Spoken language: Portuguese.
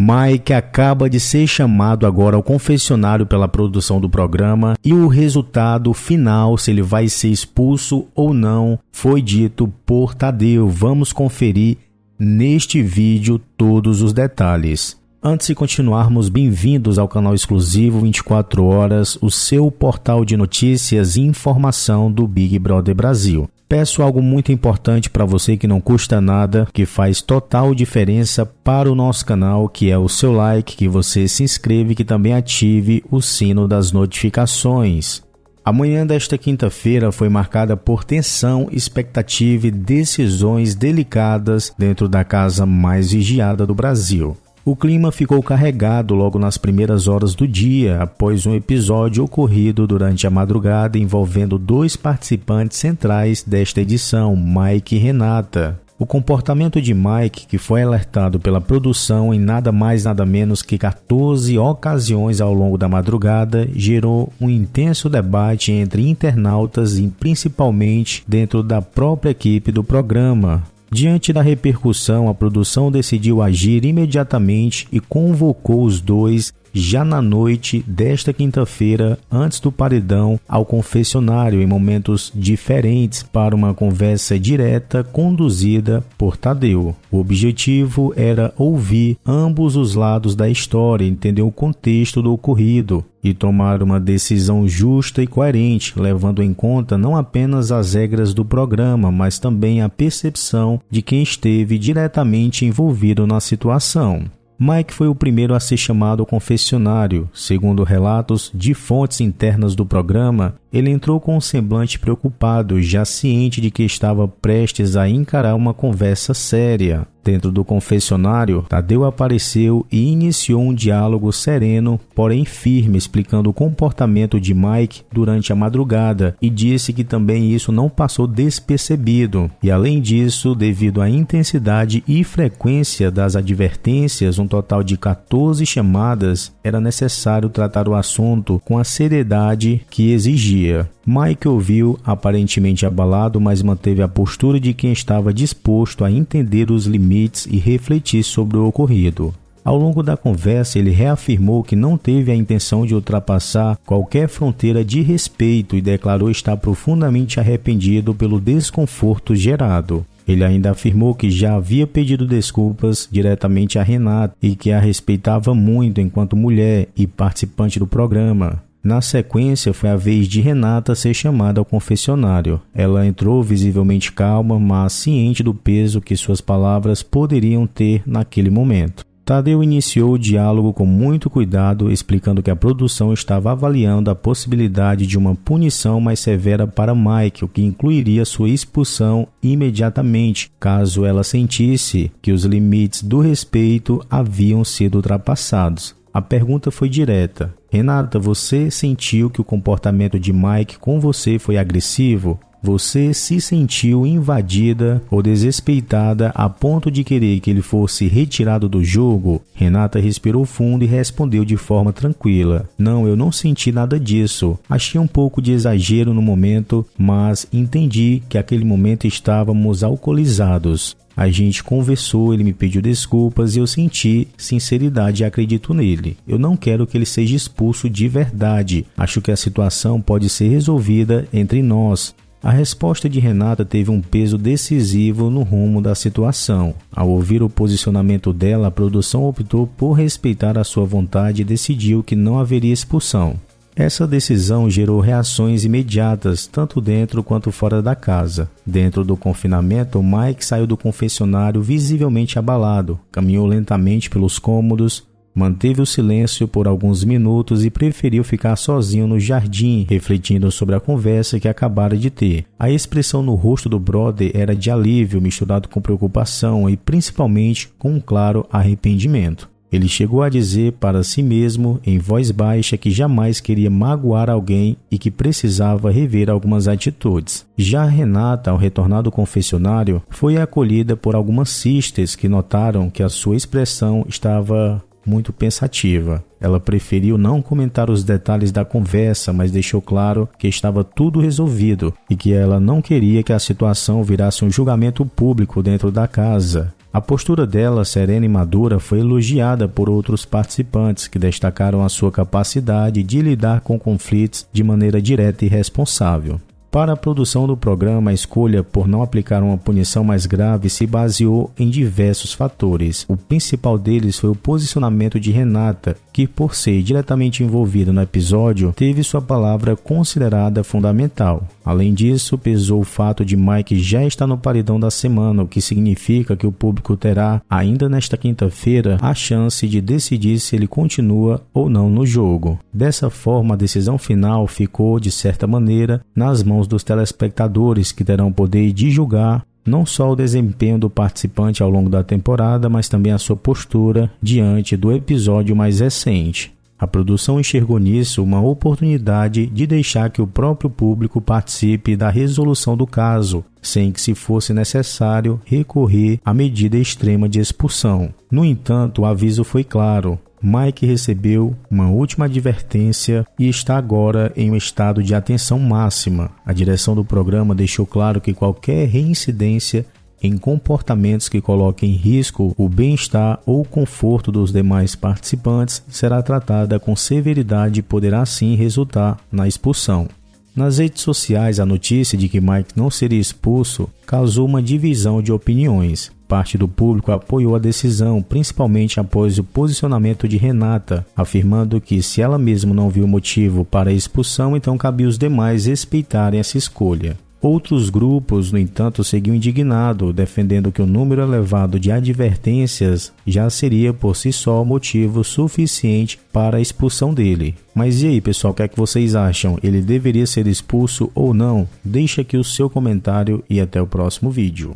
Mike acaba de ser chamado agora ao confessionário pela produção do programa e o resultado final, se ele vai ser expulso ou não, foi dito por Tadeu. Vamos conferir neste vídeo todos os detalhes. Antes de continuarmos, bem-vindos ao canal exclusivo 24 horas, o seu portal de notícias e informação do Big Brother Brasil. Peço algo muito importante para você que não custa nada, que faz total diferença para o nosso canal, que é o seu like, que você se inscreva e que também ative o sino das notificações. A manhã desta quinta-feira foi marcada por tensão, expectativa e decisões delicadas dentro da casa mais vigiada do Brasil. O clima ficou carregado logo nas primeiras horas do dia, após um episódio ocorrido durante a madrugada envolvendo dois participantes centrais desta edição, Mike e Renata. O comportamento de Mike, que foi alertado pela produção em nada mais nada menos que 14 ocasiões ao longo da madrugada, gerou um intenso debate entre internautas e principalmente dentro da própria equipe do programa. Diante da repercussão, a produção decidiu agir imediatamente e convocou os dois já na noite desta quinta-feira, antes do paredão, ao confessionário em momentos diferentes para uma conversa direta conduzida por Tadeu. O objetivo era ouvir ambos os lados da história, entender o contexto do ocorrido e tomar uma decisão justa e coerente, levando em conta não apenas as regras do programa, mas também a percepção de quem esteve diretamente envolvido na situação. Mike foi o primeiro a ser chamado ao confessionário. Segundo relatos de fontes internas do programa, ele entrou com um semblante preocupado, já ciente de que estava prestes a encarar uma conversa séria. Dentro do confessionário, Tadeu apareceu e iniciou um diálogo sereno, porém firme, explicando o comportamento de Mike durante a madrugada e disse que também isso não passou despercebido. E além disso, devido à intensidade e frequência das advertências, um total de 14 chamadas, era necessário tratar o assunto com a seriedade que exigia. Mike ouviu, aparentemente abalado, mas manteve a postura de quem estava disposto a entender os limites e refletir sobre o ocorrido. Ao longo da conversa, ele reafirmou que não teve a intenção de ultrapassar qualquer fronteira de respeito e declarou estar profundamente arrependido pelo desconforto gerado. Ele ainda afirmou que já havia pedido desculpas diretamente a Renata e que a respeitava muito enquanto mulher e participante do programa. Na sequência, foi a vez de Renata ser chamada ao confessionário. Ela entrou visivelmente calma, mas ciente do peso que suas palavras poderiam ter naquele momento. Tadeu iniciou o diálogo com muito cuidado, explicando que a produção estava avaliando a possibilidade de uma punição mais severa para Mike, o que incluiria sua expulsão imediatamente, caso ela sentisse que os limites do respeito haviam sido ultrapassados. A pergunta foi direta. Renata, você sentiu que o comportamento de Mike com você foi agressivo? Você se sentiu invadida ou desrespeitada a ponto de querer que ele fosse retirado do jogo? Renata respirou fundo e respondeu de forma tranquila. Não, eu não senti nada disso. Achei um pouco de exagero no momento, mas entendi que naquele momento estávamos alcoolizados. A gente conversou, ele me pediu desculpas e eu senti sinceridade e acredito nele. Eu não quero que ele seja expulso de verdade. Acho que a situação pode ser resolvida entre nós. A resposta de Renata teve um peso decisivo no rumo da situação. Ao ouvir o posicionamento dela, a produção optou por respeitar a sua vontade e decidiu que não haveria expulsão. Essa decisão gerou reações imediatas, tanto dentro quanto fora da casa. Dentro do confinamento, Mike saiu do confessionário visivelmente abalado, caminhou lentamente pelos cômodos, manteve o silêncio por alguns minutos e preferiu ficar sozinho no jardim, refletindo sobre a conversa que acabara de ter. A expressão no rosto do brother era de alívio misturado com preocupação e principalmente com um claro arrependimento. Ele chegou a dizer para si mesmo, em voz baixa, que jamais queria magoar alguém e que precisava rever algumas atitudes. Já Renata, ao retornar do confessionário, foi acolhida por algumas sisters que notaram que a sua expressão estava muito pensativa. Ela preferiu não comentar os detalhes da conversa, mas deixou claro que estava tudo resolvido e que ela não queria que a situação virasse um julgamento público dentro da casa. A postura dela, serena e madura, foi elogiada por outros participantes que destacaram a sua capacidade de lidar com conflitos de maneira direta e responsável. Para a produção do programa, a escolha por não aplicar uma punição mais grave se baseou em diversos fatores. O principal deles foi o posicionamento de Renata, que, por ser diretamente envolvida no episódio, teve sua palavra considerada fundamental. Além disso, pesou o fato de Mike já estar no paredão da semana, o que significa que o público terá, ainda nesta quinta-feira, a chance de decidir se ele continua ou não no jogo. Dessa forma, a decisão final ficou, de certa maneira, nas mãos dos telespectadores, que terão o poder de julgar não só o desempenho do participante ao longo da temporada, mas também a sua postura diante do episódio mais recente. A produção enxergou nisso uma oportunidade de deixar que o próprio público participe da resolução do caso, sem que se fosse necessário recorrer à medida extrema de expulsão. No entanto, o aviso foi claro. Mike recebeu uma última advertência e está agora em um estado de atenção máxima. A direção do programa deixou claro que qualquer reincidência em comportamentos que coloquem em risco o bem-estar ou o conforto dos demais participantes será tratada com severidade e poderá sim resultar na expulsão. Nas redes sociais, a notícia de que Mike não seria expulso causou uma divisão de opiniões. Parte do público apoiou a decisão, principalmente após o posicionamento de Renata, afirmando que se ela mesma não viu motivo para a expulsão, então cabia os demais respeitarem essa escolha. Outros grupos, no entanto, seguiam indignados, defendendo que o número elevado de advertências já seria por si só motivo suficiente para a expulsão dele. Mas e aí, pessoal, o que é que vocês acham? Ele deveria ser expulso ou não? Deixe aqui o seu comentário e até o próximo vídeo.